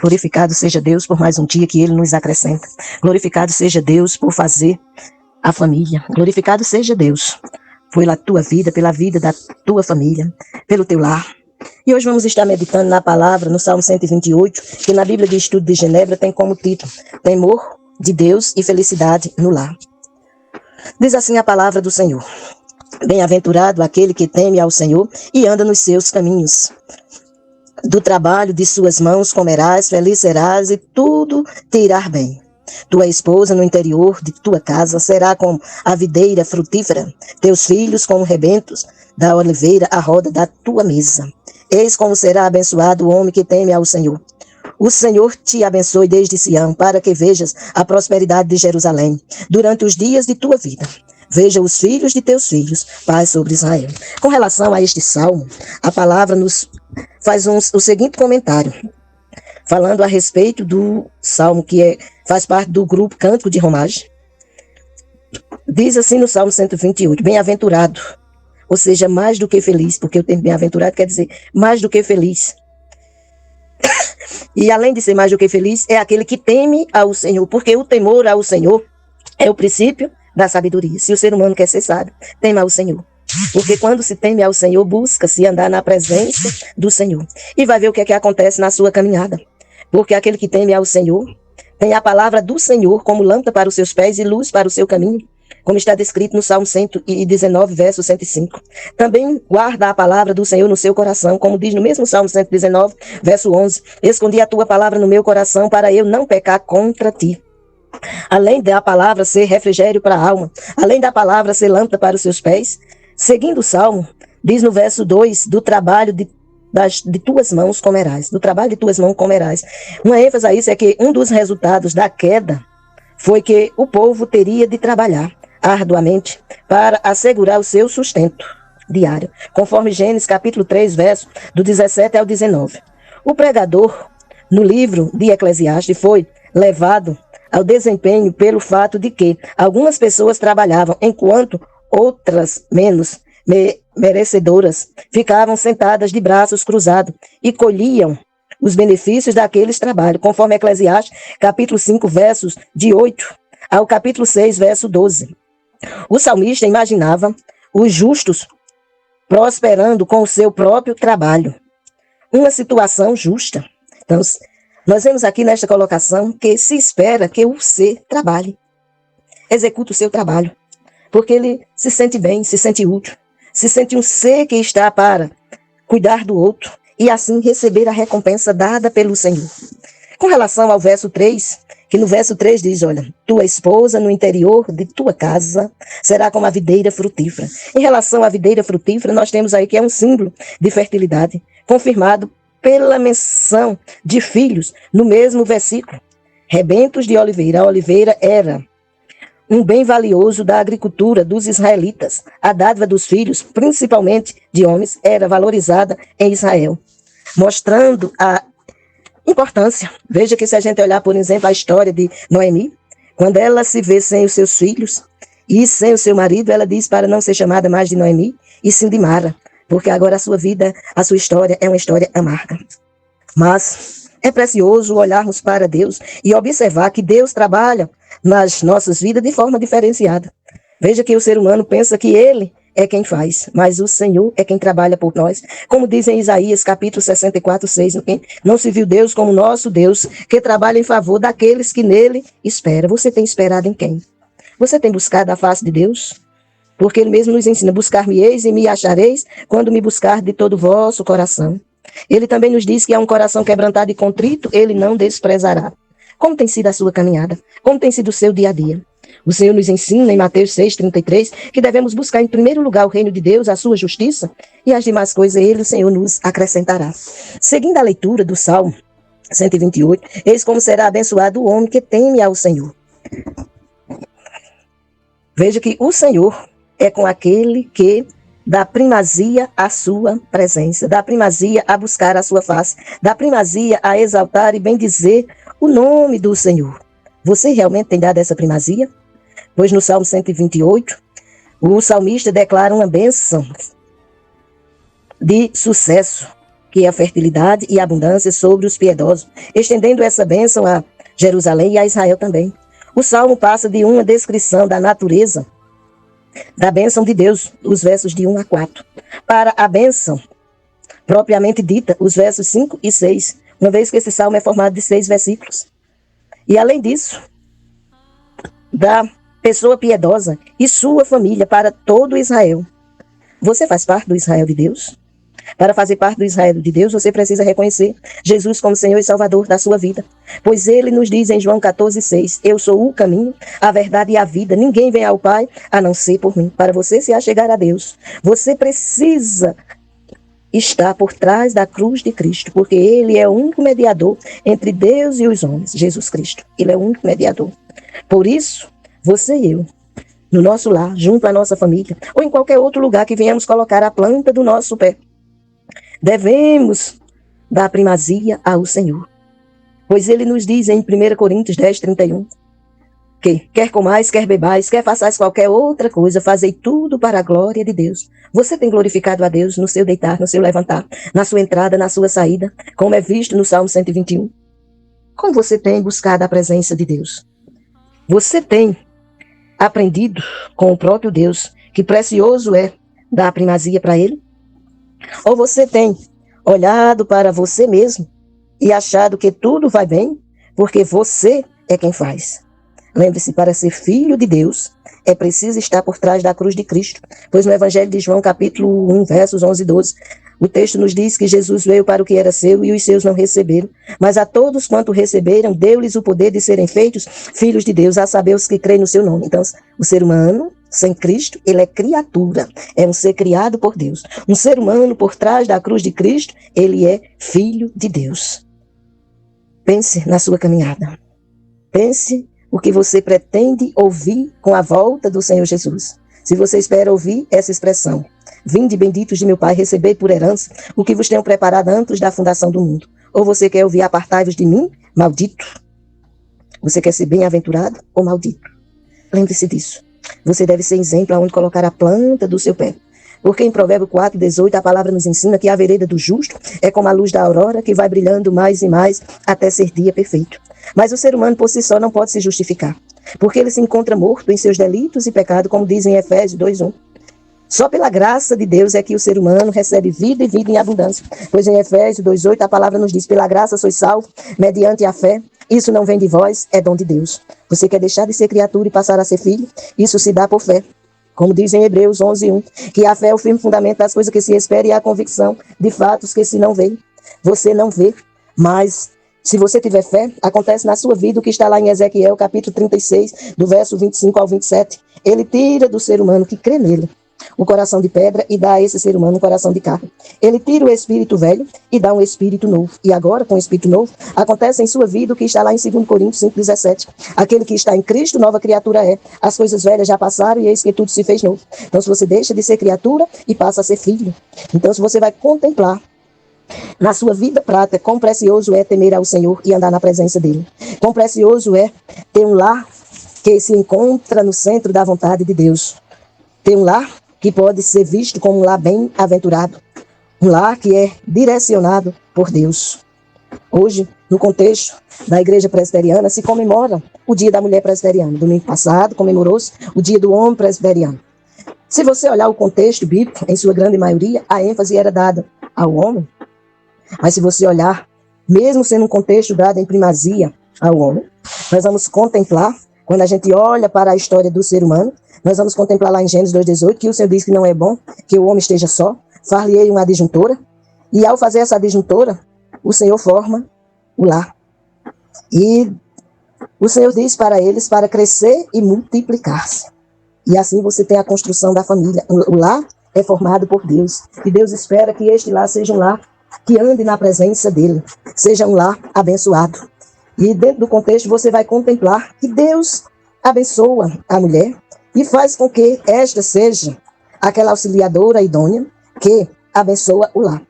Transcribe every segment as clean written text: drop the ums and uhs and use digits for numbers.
Glorificado seja Deus por mais um dia que Ele nos acrescenta. Glorificado seja Deus por fazer a família. Glorificado seja Deus pela tua vida, pela vida da tua família, pelo teu lar. E hoje vamos estar meditando na palavra, no Salmo 128, que na Bíblia de Estudo de Genebra tem como título: Temor de Deus e felicidade no lar. Diz assim a palavra do Senhor: Bem-aventurado aquele que teme ao Senhor e anda nos seus caminhos. Do trabalho de suas mãos comerás, feliz serás e tudo te irá bem. Tua esposa no interior de tua casa será como a videira frutífera, teus filhos como rebentos da oliveira à roda da tua mesa. Eis como será abençoado o homem que teme ao Senhor. O Senhor te abençoe desde Sião, para que vejas a prosperidade de Jerusalém durante os dias de tua vida. Veja os filhos de teus filhos, paz sobre Israel. Com relação a este salmo, a palavra nos faz o seguinte comentário, falando a respeito do salmo que faz parte do grupo Cântico de Romagem. Diz assim no Salmo 128, bem-aventurado, ou seja, mais do que feliz, porque o termo bem-aventurado quer dizer mais do que feliz. E além de ser mais do que feliz, é aquele que teme ao Senhor, porque o temor ao Senhor é o princípio da sabedoria. Se o ser humano quer ser sábio, teme ao Senhor. Porque quando se teme ao Senhor, busca-se andar na presença do Senhor. E vai ver o que é que acontece na sua caminhada. Porque aquele que teme ao Senhor tem a palavra do Senhor como lâmpada para os seus pés e luz para o seu caminho, como está descrito no Salmo 119, verso 105. Também guarda a palavra do Senhor no seu coração, como diz no mesmo Salmo 119, verso 11. Escondi a tua palavra no meu coração para eu não pecar contra ti. Além da palavra ser refrigério para a alma, além da palavra ser lâmpada para os seus pés, seguindo o Salmo, diz no verso 2, do trabalho de tuas mãos comerás, do trabalho de tuas mãos comerás. Uma ênfase a isso é que um dos resultados da queda foi que o povo teria de trabalhar arduamente para assegurar o seu sustento diário, conforme Gênesis capítulo 3, verso do 17 ao 19. O pregador, no livro de Eclesiastes, foi levado ao desempenho pelo fato de que algumas pessoas trabalhavam, enquanto outras menos merecedoras ficavam sentadas de braços cruzados e colhiam os benefícios daqueles trabalhos, conforme Eclesiastes, capítulo 5, versos de 8 ao capítulo 6, verso 12. O salmista imaginava os justos prosperando com o seu próprio trabalho. Uma situação justa. Então, nós vemos aqui nesta colocação que se espera que o ser trabalhe, execute o seu trabalho, porque ele se sente bem, se sente útil, se sente um ser que está para cuidar do outro e assim receber a recompensa dada pelo Senhor. Com relação ao verso 3, que no verso 3 diz, olha, tua esposa no interior de tua casa será como a videira frutífera. Em relação à videira frutífera, nós temos aí que é um símbolo de fertilidade, confirmado pela menção de filhos no mesmo versículo. Rebentos de oliveira. A oliveira era um bem valioso da agricultura dos israelitas. A dádiva dos filhos, principalmente de homens, era valorizada em Israel, mostrando a importância. Veja que se a gente olhar, por exemplo, a história de Noemi, quando ela se vê sem os seus filhos e sem o seu marido, ela diz para não ser chamada mais de Noemi, e sim de Mara, porque agora a sua vida, a sua história é uma história amarga. Mas é precioso olharmos para Deus e observar que Deus trabalha nas nossas vidas de forma diferenciada. Veja que o ser humano pensa que ele é quem faz, mas o Senhor é quem trabalha por nós. Como diz em Isaías, capítulo 64, 6, não se viu Deus como nosso Deus, que trabalha em favor daqueles que nele esperam. Você tem esperado em quem? Você tem buscado a face de Deus? Porque ele mesmo nos ensina, buscar-me-eis e me achareis, quando me buscar de todo o vosso coração. Ele também nos diz que há um coração quebrantado e contrito, ele não desprezará. Como tem sido a sua caminhada? Como tem sido o seu dia a dia? O Senhor nos ensina em Mateus 6,33 que devemos buscar em primeiro lugar o reino de Deus, a sua justiça, e as demais coisas ele, o Senhor, nos acrescentará. Seguindo a leitura do Salmo 128, eis como será abençoado o homem que teme ao Senhor. Veja que o Senhor é com aquele que dá primazia à sua presença, dá primazia a buscar a sua face, dá primazia a exaltar e bendizer o nome do Senhor. Você realmente tem dado essa primazia? Pois no Salmo 128, o salmista declara uma bênção de sucesso que é a fertilidade e a abundância sobre os piedosos, estendendo essa bênção a Jerusalém e a Israel também. O Salmo passa de uma descrição da natureza da bênção de Deus, os versos de 1 a 4, para a bênção propriamente dita, os versos 5 e 6, uma vez que esse salmo é formado de 6 versículos. E além disso, da pessoa piedosa e sua família para todo Israel. Você faz parte do Israel de Deus? Para fazer parte do Israel de Deus, você precisa reconhecer Jesus como Senhor e Salvador da sua vida. Pois ele nos diz em João 14,6, eu sou o caminho, a verdade e a vida. Ninguém vem ao Pai a não ser por mim. Para você se achegar a Deus, você precisa estar por trás da cruz de Cristo, porque ele é o único mediador entre Deus e os homens, Jesus Cristo. Ele é o único mediador. Por isso, você e eu, no nosso lar, junto à nossa família, ou em qualquer outro lugar que venhamos colocar a planta do nosso pé, devemos dar primazia ao Senhor. Pois ele nos diz em 1 Coríntios 10:31, que quer comais, quer bebais, quer façais qualquer outra coisa, fazei tudo para a glória de Deus. Você tem glorificado a Deus no seu deitar, no seu levantar, na sua entrada, na sua saída, como é visto no Salmo 121? Como você tem buscado a presença de Deus? Você tem aprendido com o próprio Deus que precioso é dar primazia para ele? Ou você tem olhado para você mesmo e achado que tudo vai bem porque você é quem faz? Lembre-se, para ser filho de Deus, é preciso estar por trás da cruz de Cristo. Pois no Evangelho de João, capítulo 1, versos 11 e 12, o texto nos diz que Jesus veio para o que era seu e os seus não receberam. Mas a todos quanto receberam, deu-lhes o poder de serem feitos filhos de Deus, a saber os que creem no seu nome. Então, o ser humano, sem Cristo, ele é criatura, é um ser criado por Deus. Um ser humano por trás da cruz de Cristo, ele é filho de Deus. Pense na sua caminhada. Pense o que você pretende ouvir com a volta do Senhor Jesus. Se você espera ouvir essa expressão, vinde benditos de meu Pai, recebei por herança o que vos tenho preparado antes da fundação do mundo. Ou você quer ouvir apartai-vos de mim, maldito? Você quer ser bem-aventurado ou maldito? Lembre-se disso. Você deve ser exemplo aonde colocar a planta do seu pé. Porque em Provérbio 4:18 a palavra nos ensina que a vereda do justo é como a luz da aurora que vai brilhando mais e mais até ser dia perfeito. Mas o ser humano por si só não pode se justificar, porque ele se encontra morto em seus delitos e pecados, como diz em Efésios 2:1. Só pela graça de Deus é que o ser humano recebe vida e vida em abundância. Pois em Efésios 2:8 a palavra nos diz, pela graça sois salvos, mediante a fé. Isso não vem de vós, é dom de Deus. Você quer deixar de ser criatura e passar a ser filho? Isso se dá por fé. Como diz em Hebreus 11:1, que a fé é o firme fundamento das coisas que se espera e a convicção de fatos que se não vê. Você não vê, mas se você tiver fé, acontece na sua vida o que está lá em Ezequiel, capítulo 36, do verso 25 ao 27. Ele tira do ser humano que crê nele o coração de pedra e dá a esse ser humano um coração de carne. Ele tira o espírito velho e dá um espírito novo. E agora, com o espírito novo, acontece em sua vida o que está lá em 2 Coríntios 5:17. Aquele que está em Cristo, nova criatura é. As coisas velhas já passaram e eis que tudo se fez novo. Então, se você deixa de ser criatura e passa a ser filho, então se você vai contemplar na sua vida prática, quão precioso é temer ao Senhor e andar na presença dele. Quão precioso é ter um lar que se encontra no centro da vontade de Deus. Ter um lar que pode ser visto como um lar bem-aventurado. Um lar que é direcionado por Deus. Hoje, no contexto da Igreja Presbiteriana, se comemora o Dia da Mulher Presbiteriana. Domingo passado, comemorou-se o Dia do Homem Presbiteriano. Se você olhar o contexto bíblico, em sua grande maioria, a ênfase era dada ao homem. Mas se você olhar, mesmo sendo um contexto dado em primazia ao homem, nós vamos contemplar, quando a gente olha para a história do ser humano, nós vamos contemplar lá em Gênesis 2:18, que o Senhor diz que não é bom que o homem esteja só, far-lhe-ei uma adjuntora, e ao fazer essa adjuntora, o Senhor forma o lar. E o Senhor diz para eles para crescer e multiplicar-se. E assim você tem a construção da família. O lar é formado por Deus, e Deus espera que este lar seja um lar que ande na presença dele, seja um lar abençoado. E dentro do contexto você vai contemplar que Deus abençoa a mulher e faz com que esta seja aquela auxiliadora idônea que abençoa o lar.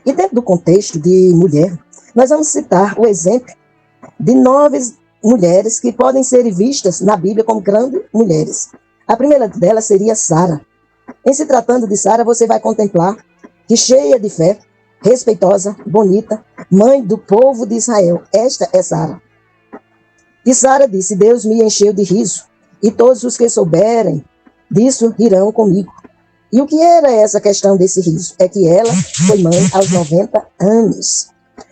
E dentro do contexto de mulher, nós vamos citar o exemplo de 9 mulheres que podem ser vistas na Bíblia como grandes mulheres. A primeira delas seria Sara. Em se tratando de Sara, você vai contemplar que, cheia de fé, respeitosa, bonita, mãe do povo de Israel. Esta é Sara. E Sara disse: Deus me encheu de riso, e todos os que souberem disso rirão comigo. E o que era essa questão desse riso? É que ela foi mãe aos 90 anos.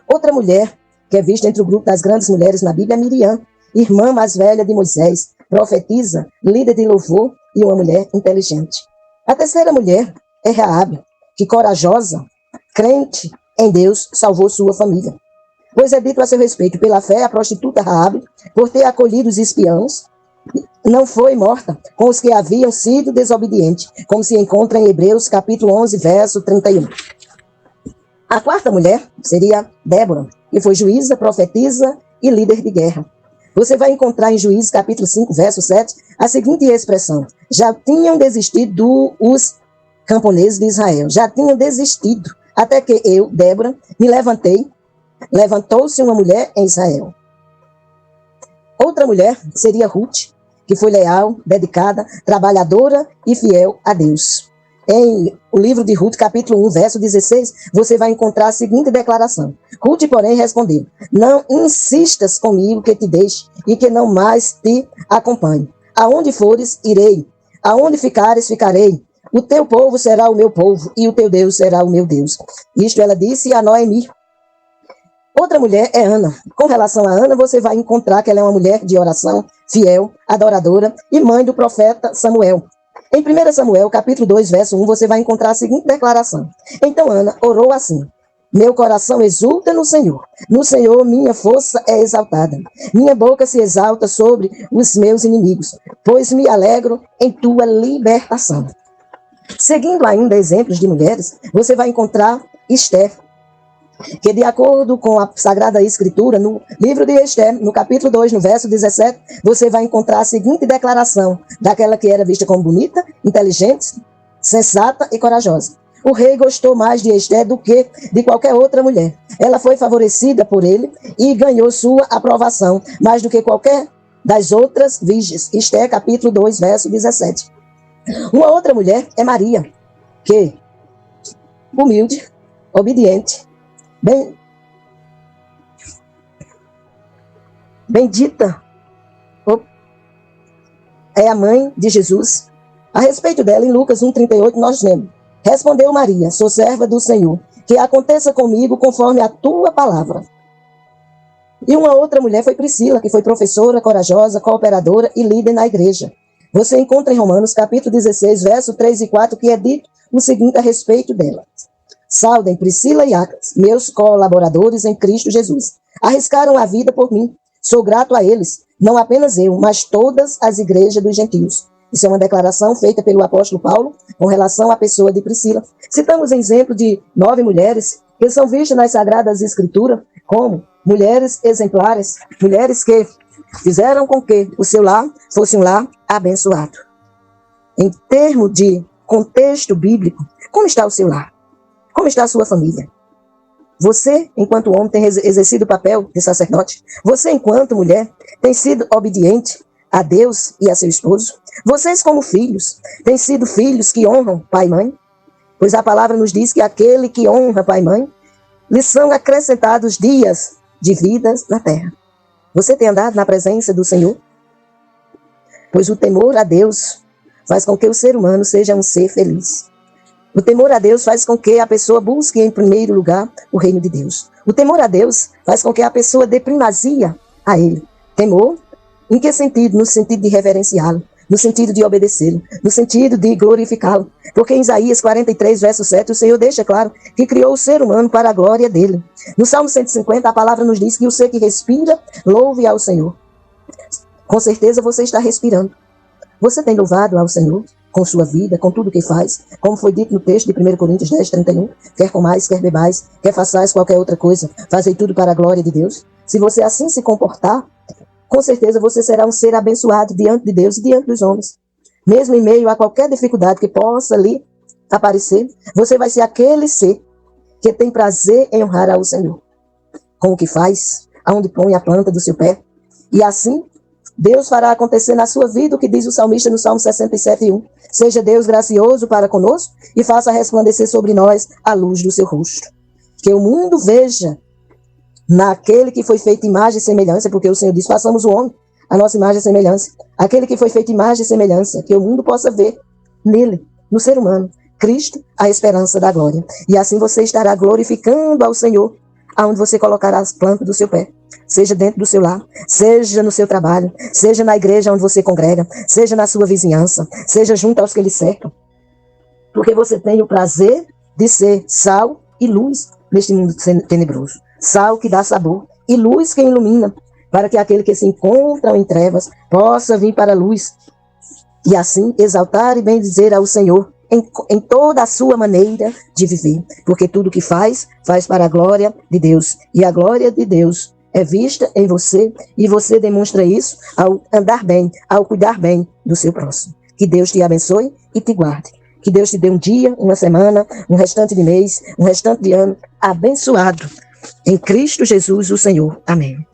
Outra mulher que é vista entre o grupo das grandes mulheres na Bíblia é Miriam, irmã mais velha de Moisés, profetisa, líder de louvor e uma mulher inteligente. A terceira mulher é Raabe, que corajosa, crente em Deus, salvou sua família. Pois é dito a seu respeito: pela fé, a prostituta Raabe, por ter acolhido os espiãos, não foi morta com os que haviam sido desobedientes, como se encontra em Hebreus capítulo 11, verso 31. A quarta mulher seria Débora, que foi juíza, profetisa e líder de guerra. Você vai encontrar em Juízes capítulo 5, verso 7, a seguinte expressão: já tinham desistido os camponeses de Israel, já tinham desistido, até que eu, Débora, me levantei, levantou-se uma mulher em Israel. Outra mulher seria Ruth, que foi leal, dedicada, trabalhadora e fiel a Deus. Em o livro de Ruth, capítulo 1, verso 16, você vai encontrar a seguinte declaração: Ruth, porém, respondeu: não insistas comigo que te deixe e que não mais te acompanhe. Aonde fores, irei. Aonde ficares, ficarei. O teu povo será o meu povo e o teu Deus será o meu Deus. Isto ela disse a Noemi. Outra mulher é Ana. Com relação a Ana, você vai encontrar que ela é uma mulher de oração, fiel, adoradora e mãe do profeta Samuel. Em 1 Samuel, capítulo 2, verso 1, você vai encontrar a seguinte declaração: então Ana orou assim: meu coração exulta no Senhor minha força é exaltada. Minha boca se exalta sobre os meus inimigos, pois me alegro em tua libertação. Seguindo ainda exemplos de mulheres, você vai encontrar Esther, que de acordo com a Sagrada Escritura, no livro de Esther, no capítulo 2, no verso 17, você vai encontrar a seguinte declaração daquela que era vista como bonita, inteligente, sensata e corajosa. O rei gostou mais de Esther do que de qualquer outra mulher. Ela foi favorecida por ele e ganhou sua aprovação, mais do que qualquer das outras virgens. Esther, capítulo 2, verso 17. Uma outra mulher é Maria, que, humilde, obediente, bendita, é a mãe de Jesus. A respeito dela, em Lucas 1,38, nós lemos: respondeu Maria: sou serva do Senhor, que aconteça comigo conforme a tua palavra. E uma outra mulher foi Priscila, que foi professora, corajosa, cooperadora e líder na igreja. Você encontra em Romanos capítulo 16, verso 3 e 4, que é dito o seguinte a respeito dela: saudem Priscila e Áquila, meus colaboradores em Cristo Jesus. Arriscaram a vida por mim. Sou grato a eles, não apenas eu, mas todas as igrejas dos gentios. Isso é uma declaração feita pelo apóstolo Paulo com relação à pessoa de Priscila. Citamos exemplo de 9 mulheres que são vistas nas Sagradas Escrituras como mulheres exemplares, mulheres que fizeram com que o seu lar fosse um lar abençoado. Em termos de contexto bíblico, como está o seu lar? Como está a sua família? Você, enquanto homem, tem exercido o papel de sacerdote? Você, enquanto mulher, tem sido obediente a Deus e a seu esposo? Vocês, como filhos, têm sido filhos que honram pai e mãe? Pois a palavra nos diz que aquele que honra pai e mãe, lhe são acrescentados dias de vida na terra. Você tem andado na presença do Senhor? Pois o temor a Deus faz com que o ser humano seja um ser feliz. O temor a Deus faz com que a pessoa busque em primeiro lugar o reino de Deus. O temor a Deus faz com que a pessoa dê primazia a Ele. Temor, em que sentido? No sentido de reverenciá-lo, no sentido de obedecê-lo, no sentido de glorificá-lo. Porque em Isaías 43, verso 7, o Senhor deixa claro que criou o ser humano para a glória dele. No Salmo 150, a palavra nos diz que o ser que respira, louve ao Senhor. Com certeza você está respirando. Você tem louvado ao Senhor com sua vida, com tudo que faz, como foi dito no texto de 1 Coríntios 10, 31, quer comais, quer bebais, quer façais qualquer outra coisa, fazei tudo para a glória de Deus. Se você assim se comportar, com certeza você será um ser abençoado diante de Deus e diante dos homens. Mesmo em meio a qualquer dificuldade que possa lhe aparecer, você vai ser aquele ser que tem prazer em honrar ao Senhor, com o que faz, aonde põe a planta do seu pé, e assim Deus fará acontecer na sua vida o que diz o salmista no Salmo 67:1. Seja Deus gracioso para conosco e faça resplandecer sobre nós a luz do seu rosto. que o mundo veja naquele que foi feito imagem e semelhança, porque o Senhor diz, façamos o homem a nossa imagem e semelhança. Aquele que foi feito imagem e semelhança, que o mundo possa ver nele, no ser humano, Cristo, a esperança da glória. E assim você estará glorificando ao Senhor, aonde você colocará as plantas do seu pé. Seja dentro do seu lar, seja no seu trabalho, seja na igreja onde você congrega, seja na sua vizinhança, seja junto aos que lhe cercam. Porque você tem o prazer de ser sal e luz neste mundo tenebroso. Sal que dá sabor e luz que ilumina, para que aquele que se encontra em trevas possa vir para a luz e assim exaltar e bendizer ao Senhor em toda a sua maneira de viver. Porque tudo que faz, faz para a glória de Deus. E a glória de Deus é vista em você e você demonstra isso ao andar bem, ao cuidar bem do seu próximo. Que Deus te abençoe e te guarde. Que Deus te dê um dia, uma semana, um restante de mês, um restante de ano abençoado. Em Cristo Jesus, o Senhor. Amém.